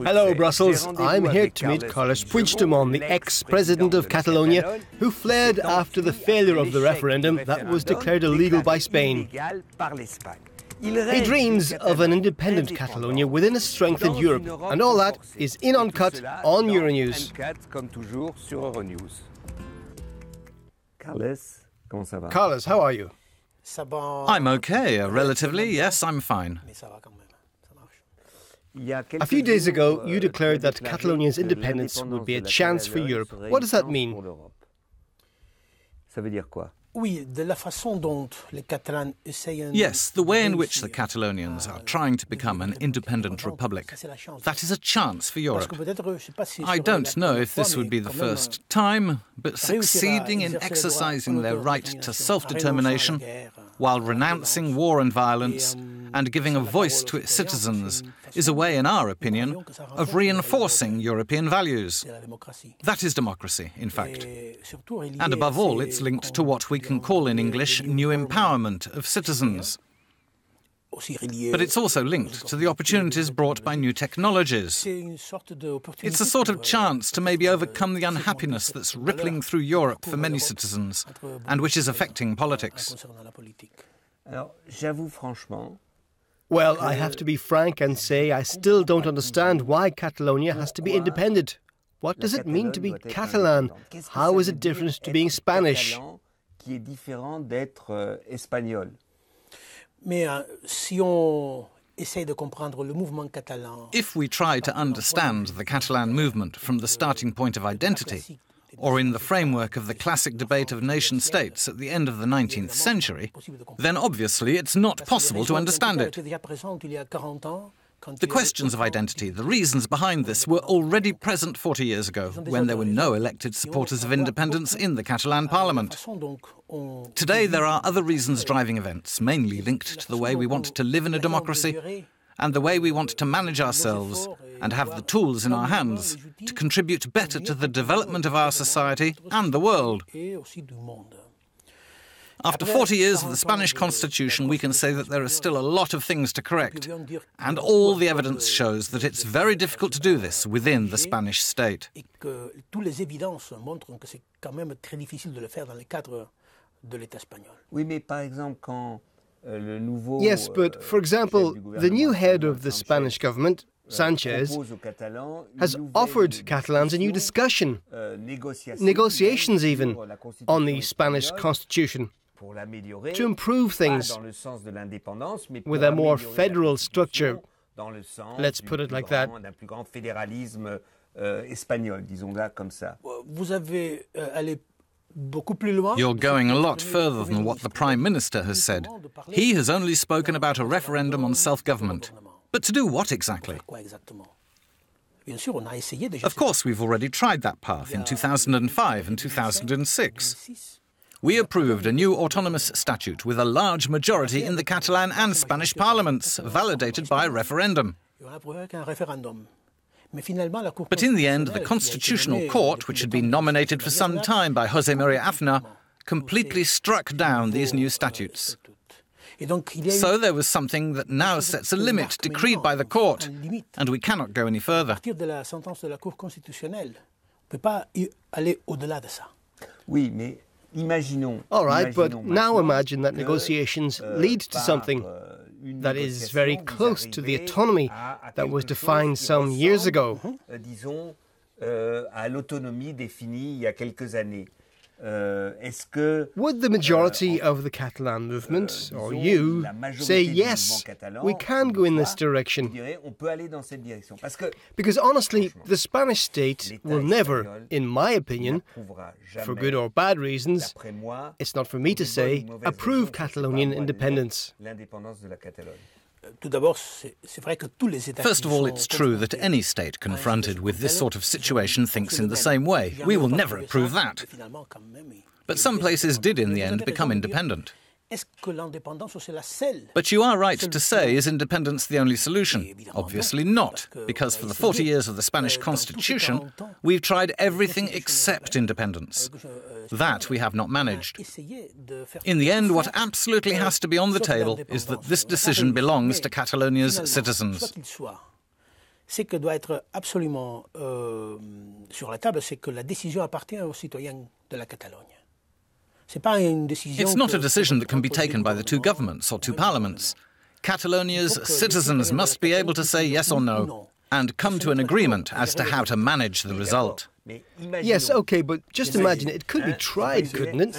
Hello, Brussels. I'm here to meet Carles Puigdemont, the ex-president of Catalonia, who fled after the failure of the referendum that was declared illegal by Spain. He dreams of an independent Catalonia within a strengthened Europe, and all that is in Uncut on Euronews. Carles, how are you? I'm okay, relatively, yes, I'm fine. A few days ago, you declared that Catalonia's independence would be a chance for Europe. What does that mean? Yes, the way in which the Catalonians are trying to become an independent republic. That is a chance for Europe. I don't know if this would be the first time, but succeeding in exercising their right to self-determination while renouncing war and violence and giving a voice to its citizens is a way, in our opinion, of reinforcing European values. That is democracy, in fact. And above all, it's linked to what we can call in English new empowerment of citizens. But it's also linked to the opportunities brought by new technologies. It's a sort of chance to maybe overcome the unhappiness that's rippling through Europe for many citizens, and which is affecting politics. Well, I have to be frank and say I still don't understand why Catalonia has to be independent. What does it mean to be Catalan? How is it different to being Spanish? If we try to understand the Catalan movement from the starting point of identity, or in the framework of the classic debate of nation-states at the end of the 19th century, then obviously it's not possible to understand it. The questions of identity, the reasons behind this, were already present 40 years ago, when there were no elected supporters of independence in the Catalan parliament. Today there are other reasons driving events, mainly linked to the way we want to live in a democracy and the way we want to manage ourselves and have the tools in our hands to contribute better to the development of our society and the world. After 40 years of the Spanish Constitution, we can say that there are still a lot of things to correct, and all the evidence shows that it's very difficult to do this within the Spanish state. Yes, but for example, the new head of the Spanish government, Sanchez, has offered Catalans a new discussion, negotiations even, on the Spanish constitution, to improve things with a more federal structure. Let's put it like that. You're going a lot further than what the Prime Minister has said. He has only spoken about a referendum on self-government. But to do what exactly? Of course, we've already tried that path in 2005 and 2006. We approved a new autonomous statute with a large majority in the Catalan and Spanish parliaments, validated by referendum. But in the end, the Constitutional Court, which had been nominated for some time by José María Aznar, completely struck down these new statutes. So there was something that now sets a limit decreed by the court, and we cannot go any further. All right, but now imagine that negotiations lead to something that is very close to the autonomy that was defined some years ago. Would the majority of the Catalan movement, or you, say yes, we can go in this direction? Because honestly, the Spanish state will never, in my opinion, for good or bad reasons, it's not for me to say, approve Catalonian independence. First of all, it's true that any state confronted with this sort of situation thinks in the same way. We will never approve that. But some places did in the end become independent. But you are right to say, is independence the only solution? Obviously not, because for the 40 years of the Spanish Constitution, we've tried everything except independence. That we have not managed. In the end, what absolutely has to be on the table is that this decision belongs to Catalonia's citizens. Ce que doit être absolument sur la table, c'est que la décision appartient aux citoyens de la Catalogne. It's not a decision that can be taken by the two governments or two parliaments. Catalonia's citizens must be able to say yes or no and come to an agreement as to how to manage the result. Yes, okay, but just imagine it could be tried, couldn't it?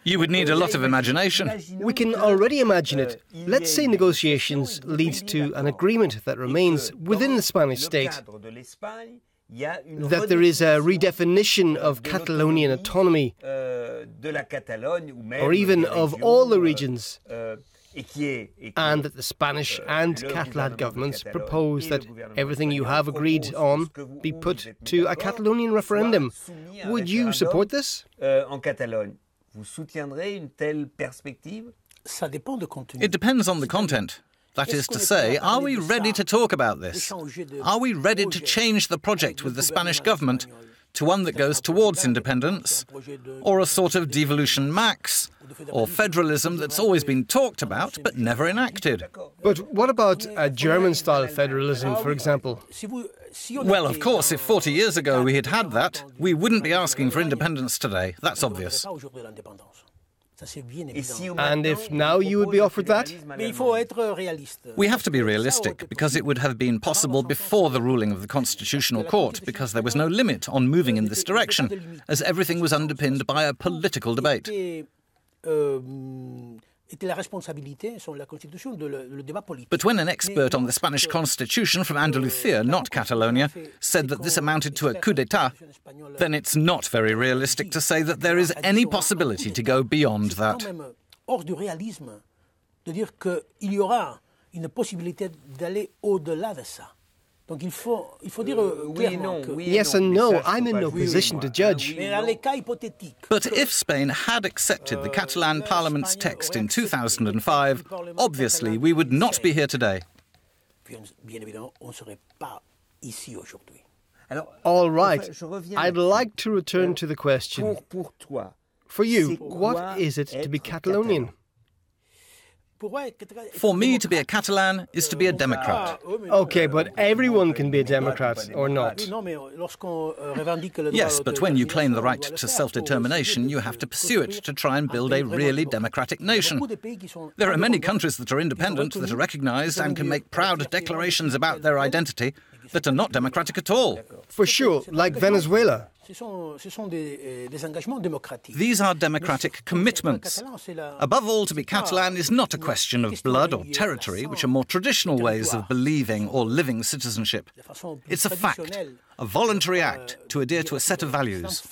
You would need a lot of imagination. We can already imagine it. Let's say negotiations lead to an agreement that remains within the Spanish state, that there is a redefinition of Catalonian autonomy, or even of all the regions, and that the Spanish and Catalan governments propose that everything you have agreed on be put to a Catalonian referendum. Would you support this? It depends on the content. That is to say, are we ready to talk about this? Are we ready to change the project with the Spanish government to one that goes towards independence, or a sort of devolution max, or federalism that's always been talked about but never enacted? But what about a German-style federalism, for example? Well, of course, if 40 years ago we had had that, we wouldn't be asking for independence today. That's obvious. And if now you would be offered that? We have to be realistic, because it would have been possible before the ruling of the Constitutional Court, because there was no limit on moving in this direction, as everything was underpinned by a political debate. But when an expert on the Spanish Constitution from Andalusia, not Catalonia, said that this amounted to a coup d'etat, then it's not very realistic to say that there is any possibility to go beyond that. Yes and no. I'm in no position to judge. But if Spain had accepted the Catalan Parliament's text in 2005, obviously we would not be here today. All right. I'd like to return to the question. For you, what is it to be Catalonian? For me, to be a Catalan is to be a Democrat. Okay, but everyone can be a Democrat, or not? Yes, but when you claim the right to self-determination, you have to pursue it to try and build a really democratic nation. There are many countries that are independent, that are recognized and can make proud declarations about their identity, that are not democratic at all. For sure, like Venezuela. These are democratic commitments. Above all, to be Catalan is not a question of blood or territory, which are more traditional ways of believing or living citizenship. It's a fact, a voluntary act to adhere to a set of values.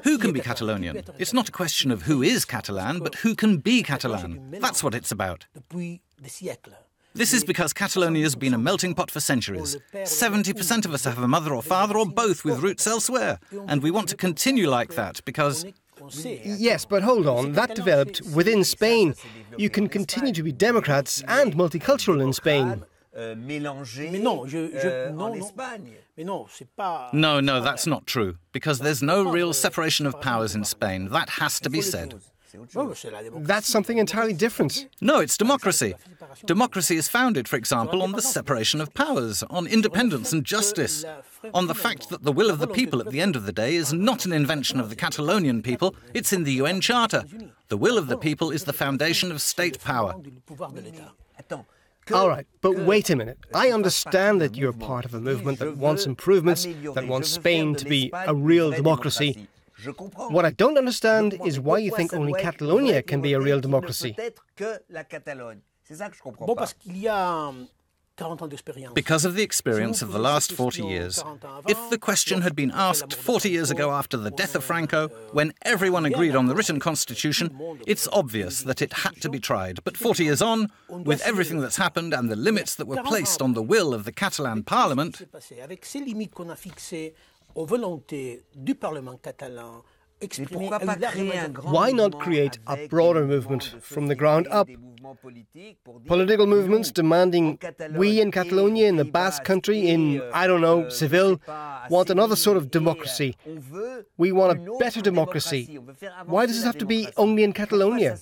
Who can be Catalonian? It's not a question of who is Catalan, but who can be Catalan. That's what it's about. This is because Catalonia has been a melting pot for centuries. 70% of us have a mother or father or both with roots elsewhere. And we want to continue like that because... Yes, but hold on. That developed within Spain. You can continue to be Democrats and multicultural in Spain. No, that's not true. Because there's no real separation of powers in Spain. That has to be said. That's something entirely different. No, it's democracy. Democracy is founded, for example, on the separation of powers, on independence and justice, on the fact that the will of the people at the end of the day is not an invention of the Catalonian people, it's in the UN Charter. The will of the people is the foundation of state power. All right, but wait a minute. I understand that you're part of a movement that wants improvements, that wants Spain to be a real democracy. What I don't understand is why you think only Catalonia can be a real democracy. Because of the experience of the last 40 years. If the question had been asked 40 years ago after the death of Franco, when everyone agreed on the written constitution, it's obvious that it had to be tried. But 40 years on, with everything that's happened and the limits that were placed on the will of the Catalan Parliament, Why not create a broader movement from the ground up? Political movements demanding we in Catalonia, in the Basque country, in, I don't know, Seville, want another sort of democracy. We want a better democracy. Why does it have to be only in Catalonia?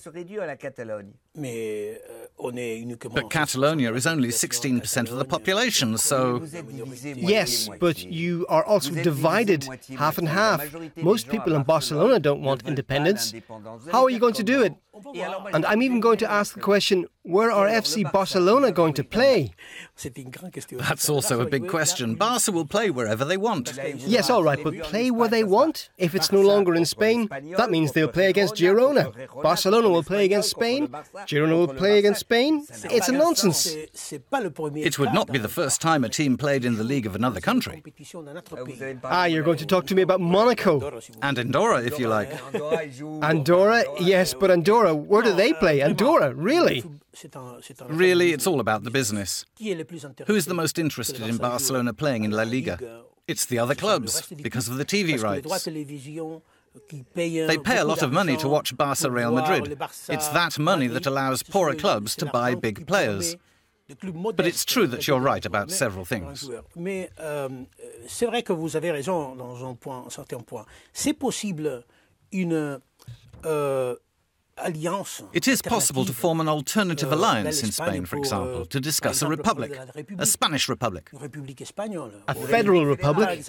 But Catalonia is only 16% of the population, so... Yes, but you are also divided half and half. Most people in Barcelona don't want independence. How are you going to do it? And I'm even going to ask the question, where are FC Barcelona going to play? That's also a big question. Barca will play wherever they want. Yes, all right, but play where they want? If it's no longer in Spain, that means they'll play against Girona. Barcelona will play against Spain. Girona will play against Spain. It's a nonsense. It would not be the first time a team played in the league of another country. Ah, you're going to talk to me about Monaco. And Andorra, if you like. Andorra? Yes, but Andorra, where do they play? Andorra, really? Really, it's all about the business. Who is the most interested in Barcelona playing in La Liga? It's the other clubs, because of the TV rights. They pay a lot of money to watch Barca Real Madrid. It's that money that allows poorer clubs to buy big players. But it's true that you're right about several things. It is possible to form an alternative alliance in Spain, for example, to discuss a republic, a Spanish republic. A federal republic?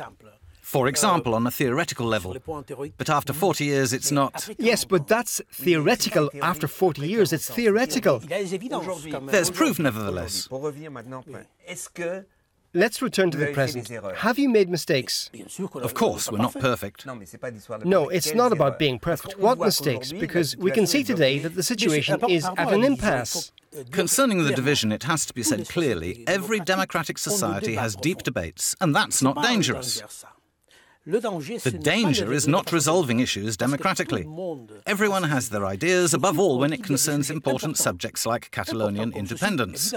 For example, on a theoretical level. But after 40 years, it's not... Yes, but that's theoretical. After 40 years, it's theoretical. There's proof, nevertheless. Let's return to the present. Have you made mistakes? Of course, we're not perfect. No, it's not about being perfect. What mistakes? Because we can see today that the situation is at an impasse. Concerning the division, it has to be said clearly, every democratic society has deep debates, and that's not dangerous. The danger is not resolving issues democratically. Everyone has their ideas, above all when it concerns important subjects like Catalonian independence.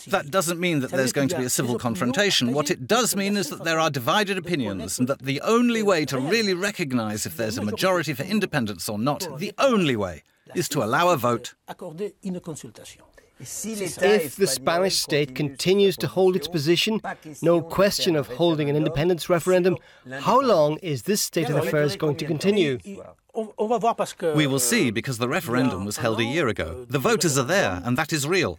That doesn't mean that there's going to be a civil confrontation. What it does mean is that there are divided opinions, and that the only way to really recognize if there's a majority for independence or not, the only way, is to allow a vote. If the Spanish state continues to hold its position, no question of holding an independence referendum, how long is this state of affairs going to continue? We will see, because the referendum was held a year ago. The voters are there, and that is real.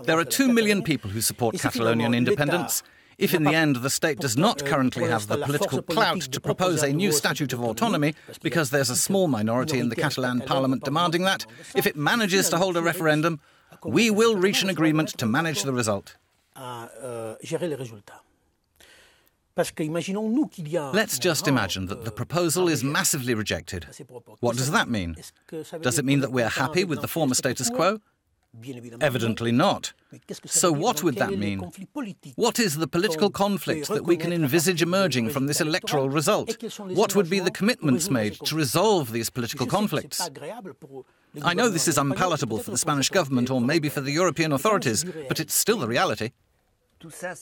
There are 2 million people who support Catalonian independence. If in the end the state does not currently have the political clout to propose a new statute of autonomy, because there's a small minority in the Catalan parliament demanding that, if it manages to hold a referendum, we will reach an agreement to manage the result. Let's just imagine that the proposal is massively rejected. What does that mean? Does it mean that we're happy with the former status quo? Evidently not. So what would that mean? What is the political conflict that we can envisage emerging from this electoral result? What would be the commitments made to resolve these political conflicts? I know this is unpalatable for the Spanish government or maybe for the European authorities, but it's still the reality.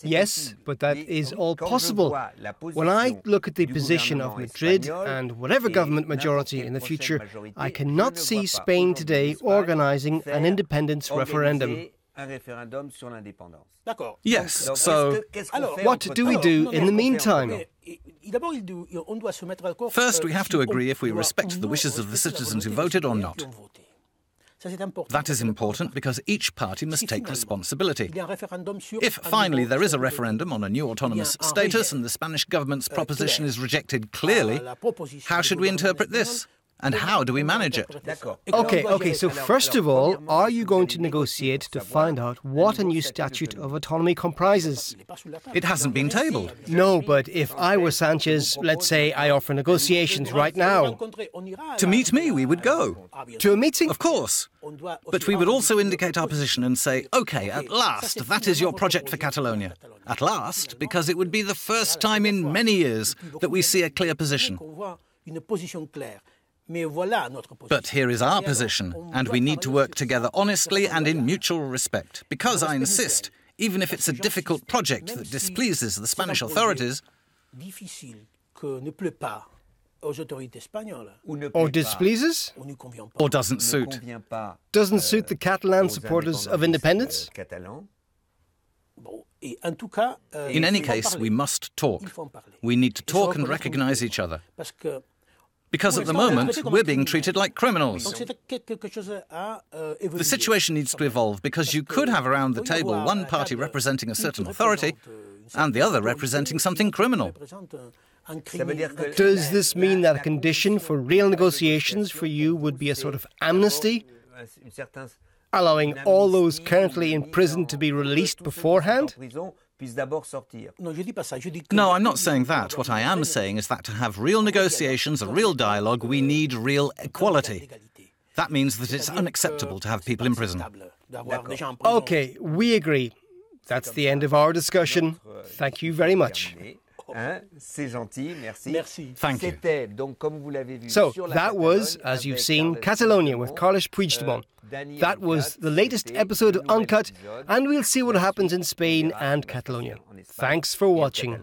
Yes, but that is all possible. When I look at the position of Madrid and whatever government majority in the future, I cannot see Spain today organizing an independence referendum. Yes, so what do we do in the meantime? First, we have to agree if we respect the wishes of the citizens who voted or not. That is important because each party must take responsibility. If finally there is a referendum on a new autonomous status and the Spanish government's proposition is rejected clearly, how should we interpret this? And how do we manage it? Okay, so first of all, are you going to negotiate to find out what a new statute of autonomy comprises? It hasn't been tabled. No, but if I were Sanchez, let's say I offer negotiations right now. To meet me, we would go. To a meeting? Of course. But we would also indicate our position and say, OK, at last, that is your project for Catalonia. At last, because it would be the first time in many years that we see a clear position. But here is our position, and we need to work together honestly and in mutual respect. Because I insist, even if it's a difficult project that displeases the Spanish authorities, or displeases, or doesn't suit the Catalan supporters of independence. In any case, we must talk. We need to talk and recognize each other. Because at the moment, we're being treated like criminals. The situation needs to evolve because you could have around the table one party representing a certain authority and the other representing something criminal. Does this mean that a condition for real negotiations for you would be a sort of amnesty, allowing all those currently in prison to be released beforehand? No, I'm not saying that. What I am saying is that to have real negotiations, a real dialogue, we need real equality. That means that it's unacceptable to have people in prison. Okay, we agree. That's the end of our discussion. Thank you very much. Thank you. So, that was, as you've seen, Catalonia with Carles Puigdemont. That was the latest episode of Uncut, and we'll see what happens in Spain and Catalonia. Thanks for watching.